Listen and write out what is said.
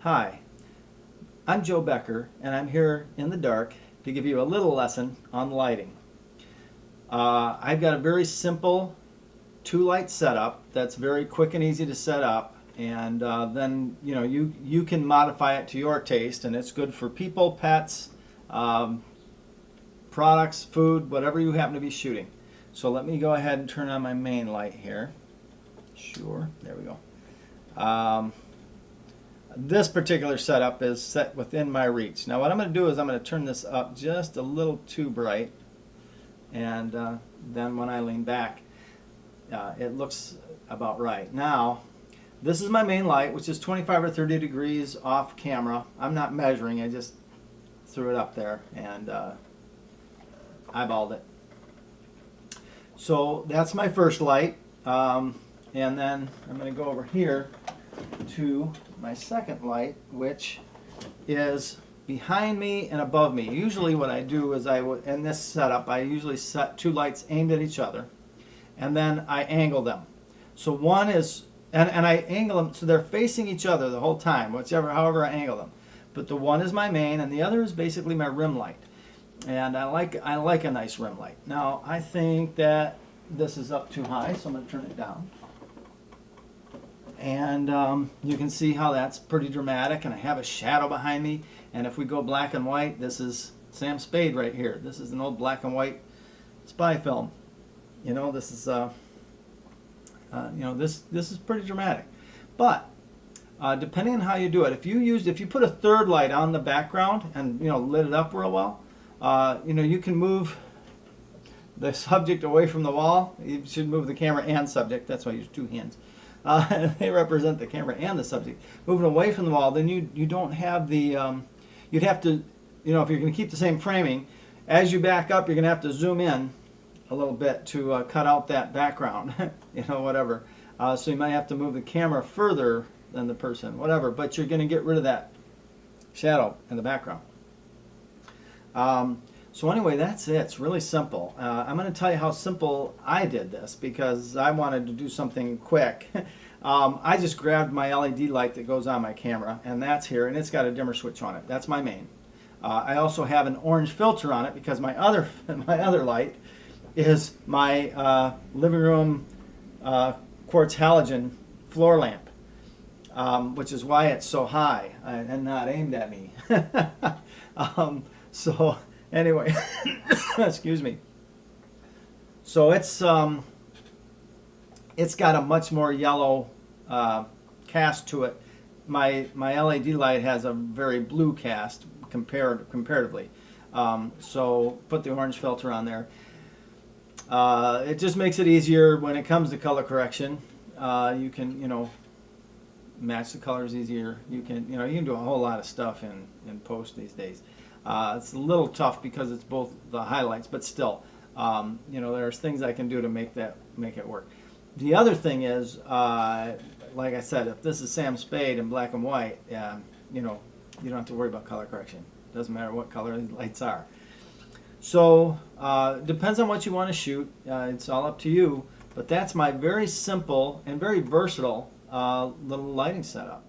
Hi, I'm Joe Becker, and I'm here in the dark to give you a little lesson on lighting. I've got a very simple two-light setup that's very quick and easy to set up, and then you can modify it to your taste, and it's good for people, pets, products, food, whatever you happen to be shooting. So let me go ahead and turn on my main light here. Sure, there we go. This particular setup is set within my reach. Now what I'm going to do is I'm going to turn this up just a little too bright, and then when I lean back it looks about right. Now this is my main light, which is 25 or 30 degrees off camera. I'm not measuring, I just threw it up there and eyeballed it. So that's my first light, and then I'm going to go over here to my second light, which is behind me and above me. Usually what I do is in this setup, I usually set two lights aimed at each other, and then I angle them. So one is, and I angle them so they're facing each other the whole time, however I angle them. But the one is my main, and the other is basically my rim light. And I like a nice rim light. Now I think that this is up too high, so I'm going to turn it down. And you can see how that's pretty dramatic, and I have a shadow behind me. And if we go black and white, this is Sam Spade right here. This is an old black and white spy film. You know, this is this is pretty dramatic. But depending on how you do it, if you put a third light on the background and lit it up real well, you can move the subject away from the wall. You should move the camera and subject. That's why I use two hands. They represent the camera and the subject. Moving away from the wall, then you don't have the, you'd have to, if you're going to keep the same framing, as you back up, you're going to have to zoom in a little bit to cut out that background, whatever. So you might have to move the camera further than the person, whatever, but you're going to get rid of that shadow in the background. So anyway, that's it. It's really simple. I'm going to tell you how simple I did this because I wanted to do something quick. I just grabbed my LED light that goes on my camera, and that's here, and it's got a dimmer switch on it. That's my main. I also have an orange filter on it because my other light is my living room quartz halogen floor lamp, which is why it's so high and not aimed at me. So anyway, excuse me. So it's got a much more yellow cast to it. My LED light has a very blue cast comparatively. So put the orange filter on there. It just makes it easier when it comes to color correction. You can match the colors easier. You can do a whole lot of stuff in post these days. It's a little tough because it's both the highlights, but still, there's things I can do to make it work. The other thing is, like I said, if this is Sam Spade in black and white, you don't have to worry about color correction. It doesn't matter what color the lights are. So depends on what you want to shoot. It's all up to you. But that's my very simple and very versatile little lighting setup.